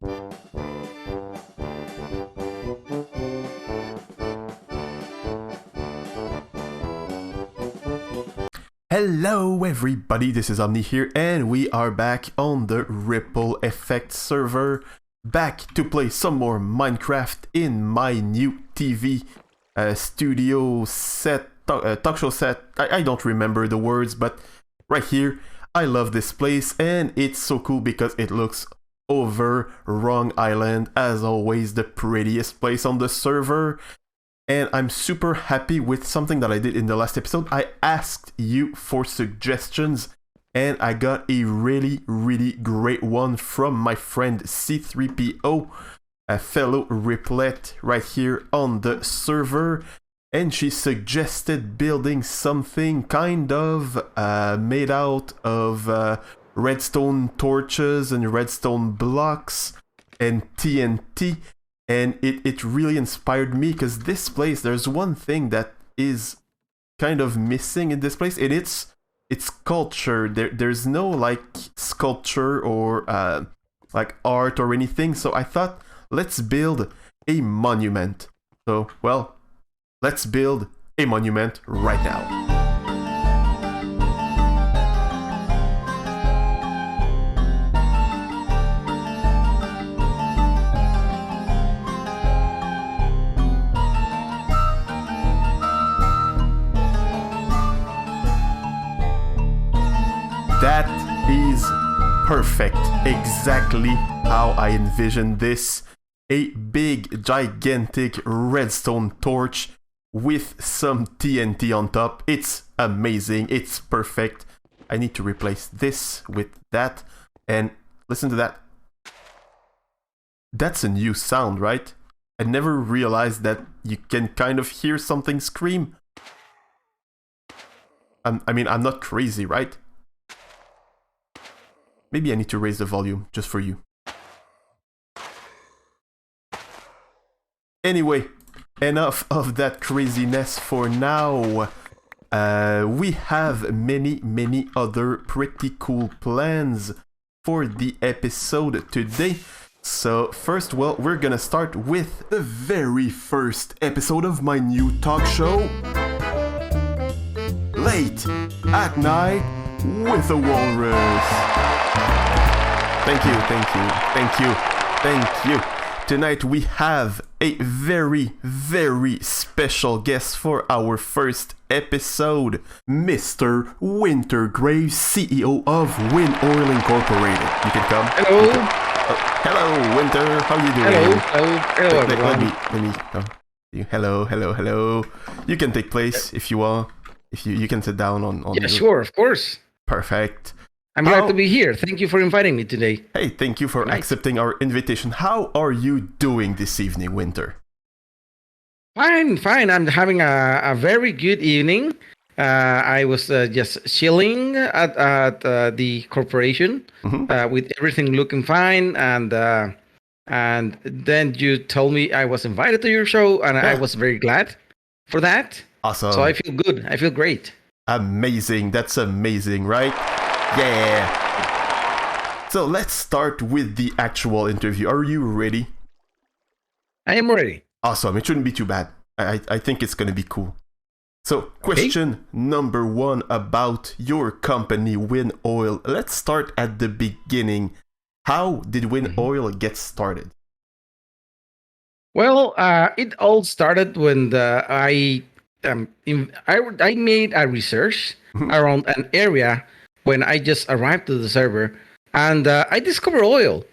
Hello everybody, this is Aubni here, and we are back on the Ripple Effect server, back to play some more Minecraft in my new TV studio set, talk show set. I don't remember the words, but right here, I love this place, and it's so cool because it looks over Wrong Island, as always the prettiest place on the server. And I'm super happy with something that I did in the last episode. I asked you for suggestions, and I got a really great one from my friend C3PO, a fellow Riplet right here on the server. And she suggested building something kind of made out of redstone torches and redstone blocks and TNT. And it really inspired me, because this place, there's one thing that is kind of missing in this place, and it's culture. There's no like sculpture or like art or anything. So I thought, let's build a monument. So, well, let's build a monument right now. That is perfect, exactly how I envisioned this. A big, gigantic redstone torch with some TNT on top. It's amazing, it's perfect. I need to replace this with that, and listen to that. That's a new sound, right? I never realized that you can kind of hear something scream. I mean, I'm not crazy, right? Maybe I need to raise the volume just for you. Anyway, enough of that craziness for now. We have many other pretty cool plans for the episode today. So first, well, we're gonna start with the very first episode of my new talk show. Late at Night with a Walrus. Thank you. Tonight we have a very special guest for our first episode, Mr. Wintergrave, CEO of Win Oil Incorporated. You can come. Hello. Hello, Winter. How are you doing? Hello, everyone. Let me come. Hello. You can take place if you want. If you can sit down on Yeah, sure, of course. Perfect. I'm glad to be here. Thank you for inviting me today. Hey, thank you for accepting our invitation. How are you doing this evening, Winter? Fine. I'm having a very good evening. I was just chilling at the corporation with everything looking fine, and then you told me I was invited to your show, and I was very glad for that. Awesome. So I feel good. I feel great. Amazing. That's amazing, right? Yeah. So let's start with the actual interview. Are you ready? I am ready. Awesome. It shouldn't be too bad. I think it's going to be cool. So question number 1 about your company, Win Oil. Let's start at the beginning. How did Win Oil get started? Well, it all started when I made a research around an area when I just arrived to the server, and I discovered oil.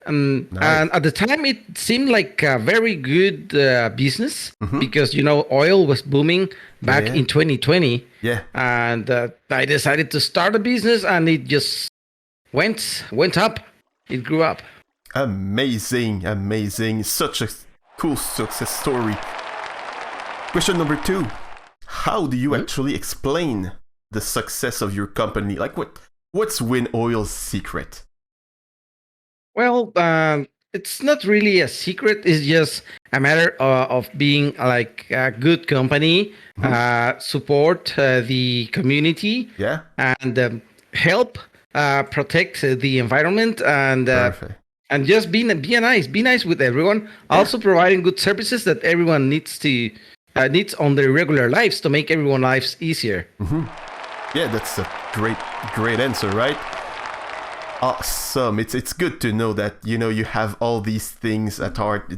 Nice. And at the time, it seemed like a very good business because, you know, oil was booming back in 2020. Yeah. And I decided to start a business, and it just went up. It grew up. Amazing. Such a cool success story. Question number 2. How do you actually explain the success of your company? Like, what's Win Oil's secret? Well, it's not really a secret. It's just a matter of being like a good company, support the community, and help protect the environment, and And just be nice with everyone. Yeah. Also providing good services that everyone needs on their regular lives to make everyone's lives easier. Yeah, that's a great answer, right? Awesome. It's good to know that you have all these things at heart.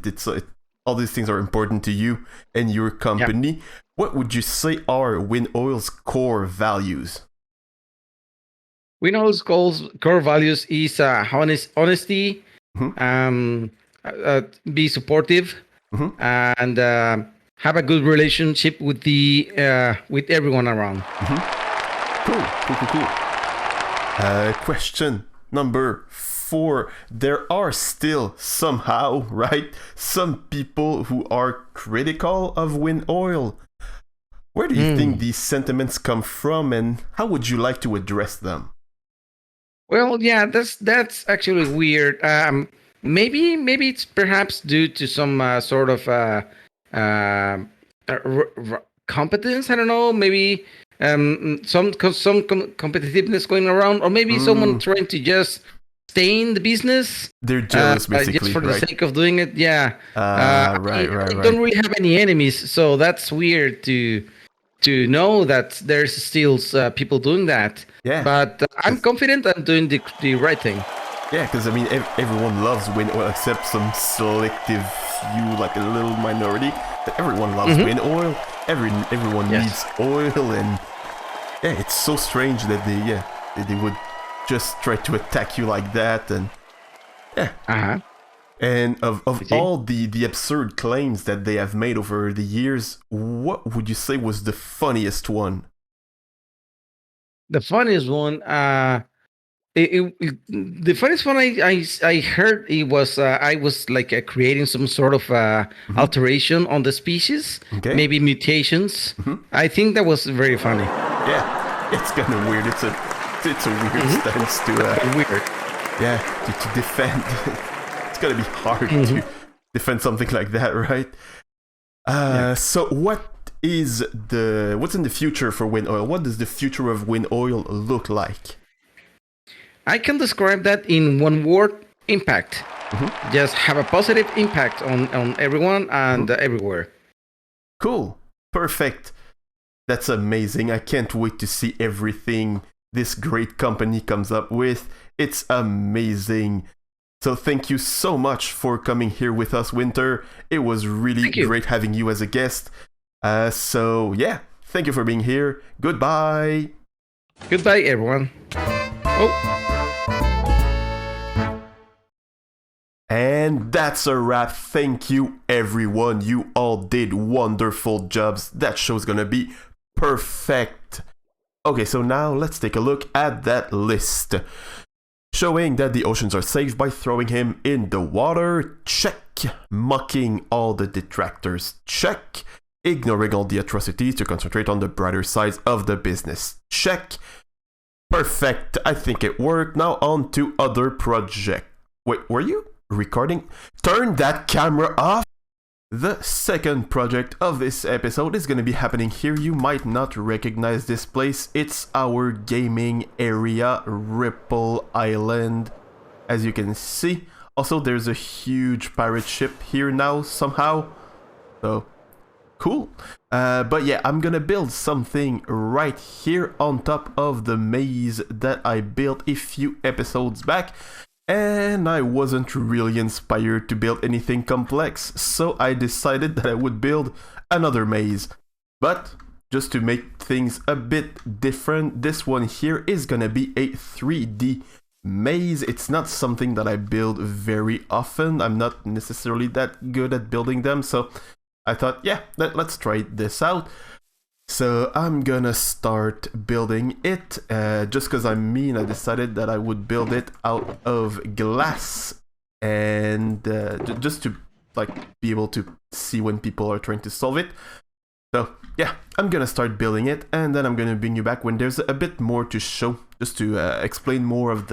All these things are important to you and your company. Yeah. What would you say are Wind Oil's core values? Wind Oil's core values is honesty, be supportive, and have a good relationship with with everyone around. Cool. Question number 4. There are still somehow, right, some people who are critical of Wind Oil. Where do you think these sentiments come from, and how would you like to address them? Well, yeah, that's actually weird. Maybe it's perhaps due to some sort of competence. I don't know. Maybe some competitiveness going around, or maybe someone trying to just stay in the business. They're jealous, basically, just for right? the sake of doing it. Yeah. Right. I don't really have any enemies, so that's weird to know that there's still people doing that. Yeah. But I'm confident I'm doing the right thing. Yeah, because I mean, everyone loves Wind Oil except some selective few, like a little minority. But everyone loves Wind Oil. Everyone needs oil, and yeah, it's so strange that they would just try to attack you like that, and yeah. And of all the absurd claims that they have made over the years, what would you say was the funniest one? The funniest one, the funniest one I heard, it was I was like creating some sort of alteration on the species, maybe mutations. I think that was very funny. Yeah, it's kind of weird. It's a weird stance to weird. Yeah, to defend. It's gonna be hard to defend something like that, right? So what's in the future for Wind Oil? What does the future of Wind Oil look like? I can describe that in one word: impact. Just have a positive impact on everyone and everywhere. Cool. Perfect. That's amazing. I can't wait to see everything this great company comes up with. It's amazing. So thank you so much for coming here with us, Winter. It was really great having you as a guest. So yeah, thank you for being here. Goodbye. Goodbye, everyone. And that's a wrap. Thank you, everyone. You all did wonderful jobs. That show's gonna be perfect. Okay, so now let's take a look at that list. Showing that the oceans are safe by throwing him in the water. Check. Mocking all the detractors. Check. Ignoring all the atrocities to concentrate on the brighter sides of the business. Check. Perfect. I think it worked. Now on to other project. Wait, were you recording? Turn that camera off. The second project of this episode is going to be happening here. You might not recognize this place. It's our gaming area, Ripple Island, as you can see. Also, there's a huge pirate ship here now somehow. So, cool. But yeah, I'm going to build something right here on top of the maze that I built a few episodes back. And I wasn't really inspired to build anything complex, so I decided that I would build another maze. But just to make things a bit different, this one here is gonna be a 3D maze. It's not something that I build very often. I'm not necessarily that good at building them, so I thought, yeah, let's try this out. So I'm gonna start building it. Just because I'm mean, I decided that I would build it out of glass, and just to like be able to see when people are trying to solve it. So yeah, I'm gonna start building it, and then I'm gonna bring you back when there's a bit more to show, just to explain more of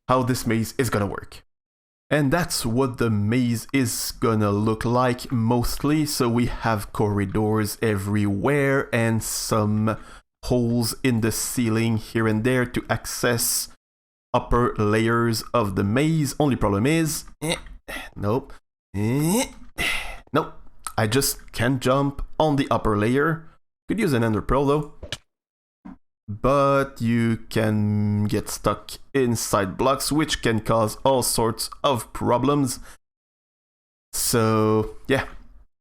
how this maze is gonna work. And that's what the maze is gonna look like mostly. So we have corridors everywhere and some holes in the ceiling here and there to access upper layers of the maze. Only problem is, nope, nope, I just can't jump on the upper layer. Could use an ender pearl though, but you can get stuck inside blocks, which can cause all sorts of problems. So yeah,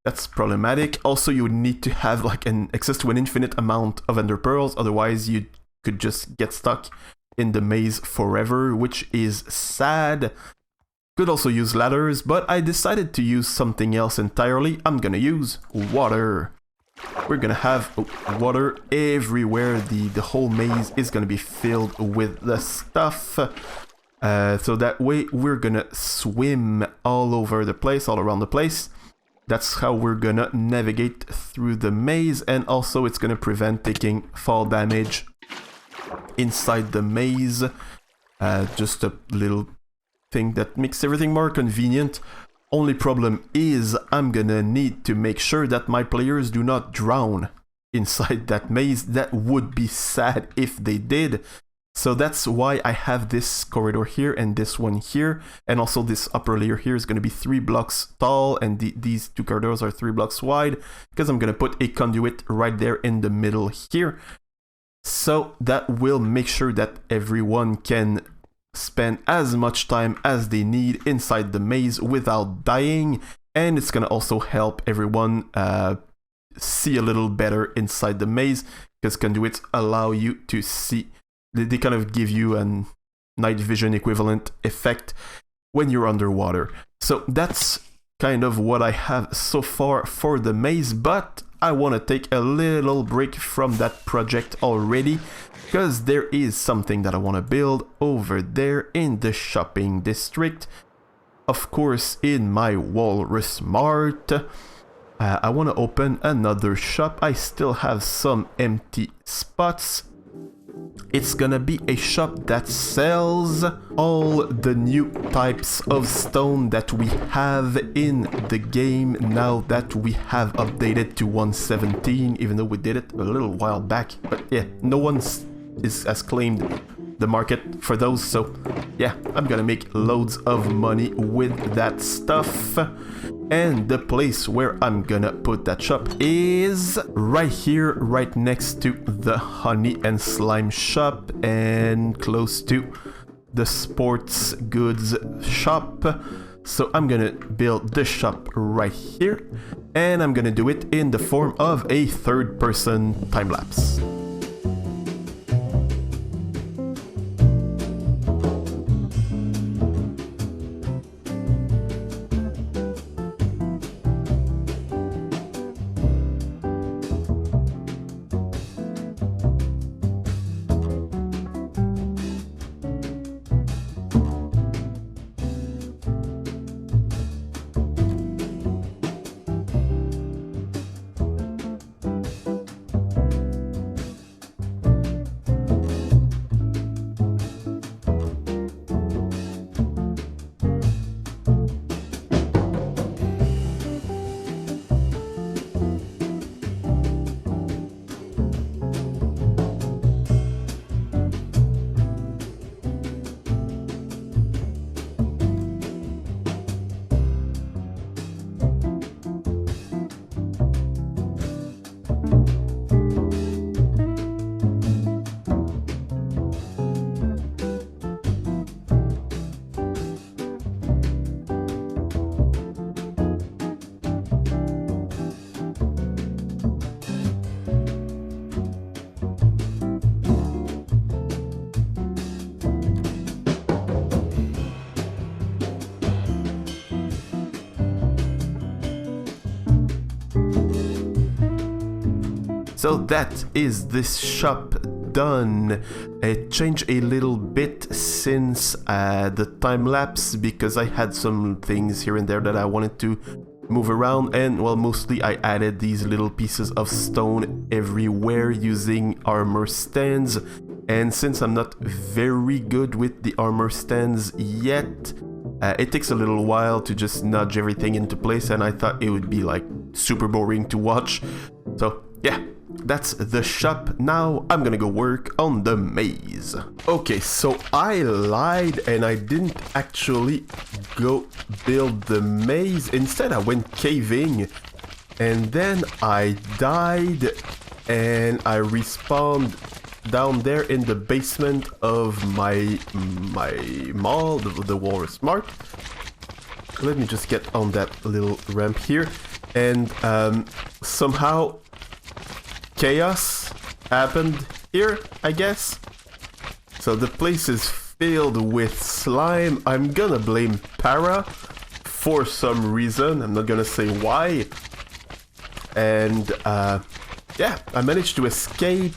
that's problematic. Also, you would need to have like an access to an infinite amount of ender pearls, otherwise you could just get stuck in the maze forever, which is sad. Could also use ladders, but I decided to use something else entirely. I'm gonna use water. We're gonna have water everywhere. The whole maze is gonna be filled with the stuff. So that way we're gonna swim all over the place, all around the place. That's how we're gonna navigate through the maze, and also it's gonna prevent taking fall damage inside the maze. Just a little thing that makes everything more convenient. Only problem is I'm gonna need to make sure that my players do not drown inside that maze. That would be sad if they did. So that's why I have this corridor here and this one here, and also this upper layer here is going to be 3 blocks tall, and these 2 corridors are 3 blocks wide, because I'm going to put a conduit right there in the middle here. So that will make sure that everyone can spend as much time as they need inside the maze without dying, and it's going to also help everyone see a little better inside the maze, because conduits allow you to see. They kind of give you a night vision equivalent effect when you're underwater. So that's kind of what I have so far for the maze, but I want to take a little break from that project already, because there is something that I want to build over there in the shopping district. Of course, in my Walrus Mart. I want to open another shop. I still have some empty spots. It's gonna be a shop that sells all the new types of stone that we have in the game now that we have updated to 1.17, even though we did it a little while back. But yeah, no one has claimed the market for those, so yeah, I'm gonna make loads of money with that stuff. And the place where I'm gonna put that shop is right here, right next to the honey and slime shop and close to the sports goods shop. So I'm gonna build the shop right here, and I'm gonna do it in the form of a third-person time-lapse. So that is this shop done. It changed a little bit since the time lapse, because I had some things here and there that I wanted to move around, and well, mostly I added these little pieces of stone everywhere using armor stands. And since I'm not very good with the armor stands yet, it takes a little while to just nudge everything into place, and I thought it would be like super boring to watch. So yeah, that's the shop. Now I'm gonna go work on the maze. Okay, so I lied and I didn't actually go build the maze. Instead, I went caving and then I died and I respawned down there in the basement of my mall, the Walrus Mart. Let me just get on that little ramp here, and somehow chaos happened here, I guess. So the place is filled with slime. I'm gonna blame Para for some reason. I'm not gonna say why. And yeah, I managed to escape,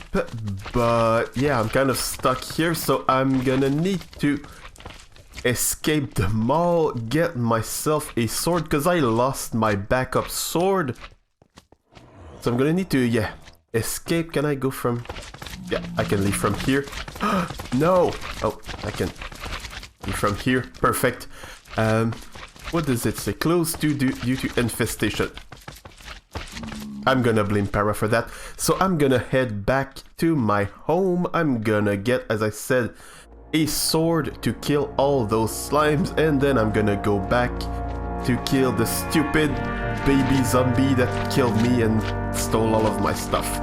but yeah, I'm kind of stuck here, so I'm gonna need to escape the mall, get myself a sword, because I lost my backup sword. So I'm gonna need to, yeah, escape. Can I go from... Yeah, I can leave from here. No! Oh, I can leave from here. Perfect. What does it say? Close due to infestation. I'm gonna blame Para for that. So I'm gonna head back to my home. I'm gonna get, as I said, a sword to kill all those slimes, and then I'm gonna go back to kill the stupid baby zombie that killed me and stole all of my stuff.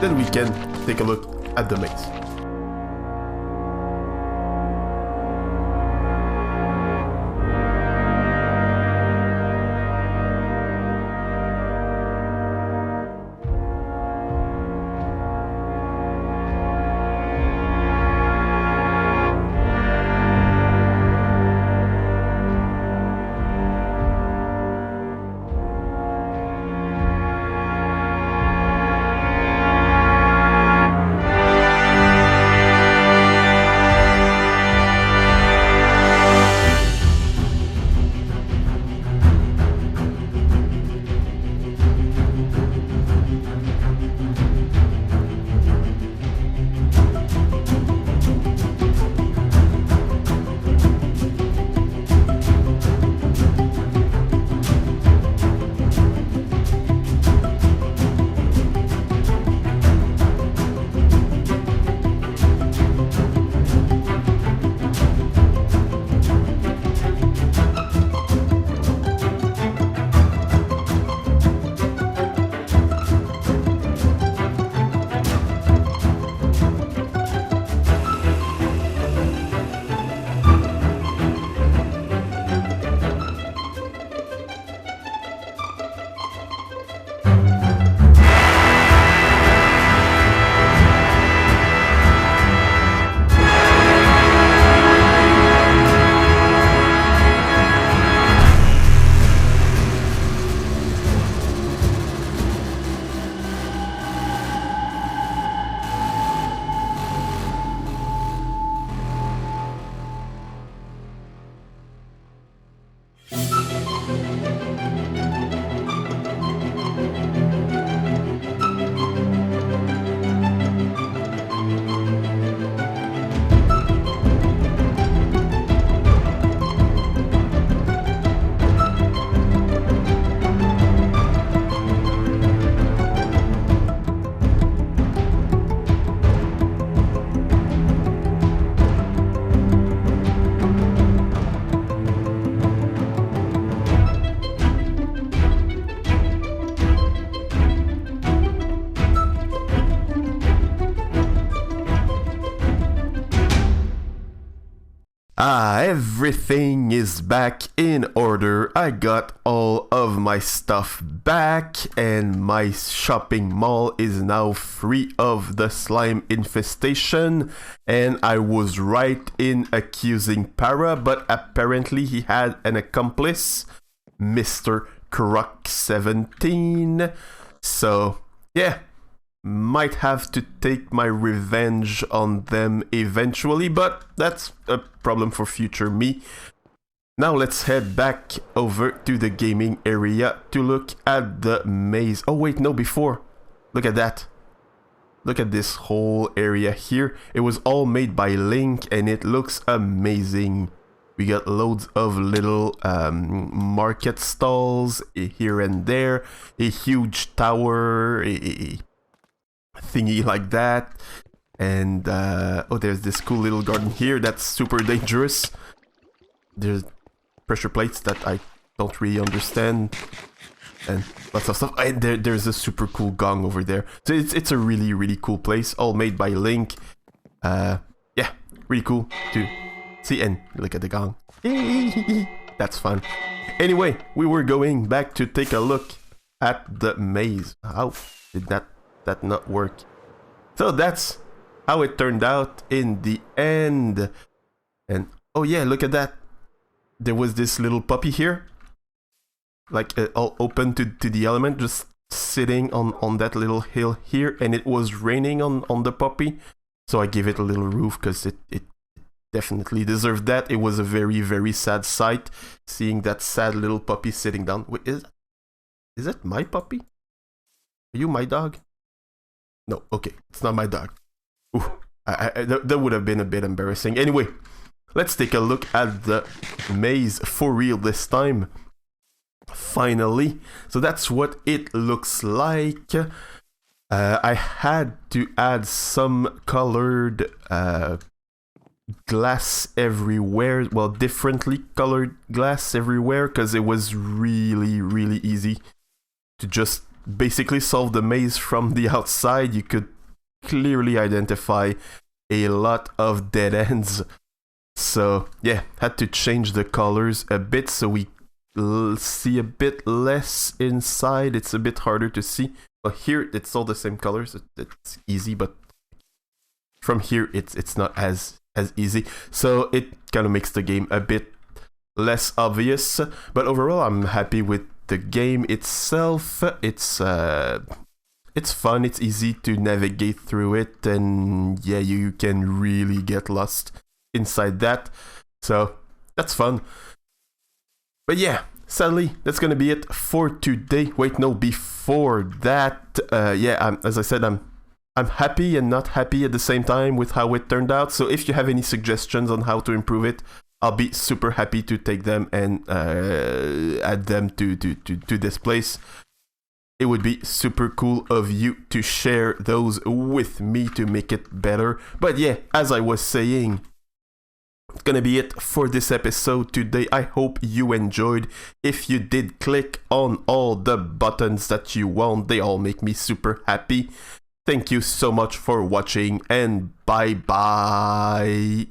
Then we can take a look at the maze. Everything is back in order. I got all of my stuff back and my shopping mall is now free of the slime infestation, and I was right in accusing Para, but apparently he had an accomplice, Mr. Croc17. So yeah, might have to take my revenge on them eventually, but that's a problem for future me. Now let's head back over to the gaming area to look at the maze. Oh wait, no, before. Look at that. Look at this whole area here. It was all made by Link and it looks amazing. We got loads of little market stalls here and there, a huge tower, thingy like that. And oh, there's this cool little garden here that's super dangerous. There's pressure plates that I don't really understand, and lots of stuff. And there's a super cool gong over there. So it's a really cool place, all made by Link. Yeah, really cool to see. And look at the gong. That's fun. Anyway, we were going back to take a look at the maze. How did that not work? So that's how it turned out in the end. And oh yeah, look at that. There was this little puppy here, like all open to the element, just sitting on that little hill here, and it was raining on the puppy. So I gave it a little roof because it definitely deserved that. It was a very sad sight, seeing that sad little puppy sitting down. Wait, is it my puppy? Are you my dog? No, okay, it's not my dog. Ooh, that would have been a bit embarrassing. Anyway, let's take a look at the maze for real this time. Finally. So that's what it looks like. I had to add some colored glass everywhere. Well, differently colored glass everywhere, because it was really easy to just basically solve the maze from the outside. You could clearly identify a lot of dead ends. So yeah, had to change the colors a bit so we see a bit less inside. It's a bit harder to see. Well, here it's all the same colors. It's easy, but from here it's not as easy. So it kind of makes the game a bit less obvious. But overall, I'm happy with the game itself. It's fun. It's easy to navigate through it, and yeah, you can really get lost inside that. So that's fun. But yeah, sadly, that's gonna be it for today. Wait, no, before that, yeah, as I said, I'm happy and not happy at the same time with how it turned out. So if you have any suggestions on how to improve it, I'll be super happy to take them and add them to this place. It would be super cool of you to share those with me to make it better. But yeah, as I was saying, it's gonna be it for this episode today. I hope you enjoyed. If you did, click on all the buttons that you want. They all make me super happy. Thank you so much for watching, and bye bye.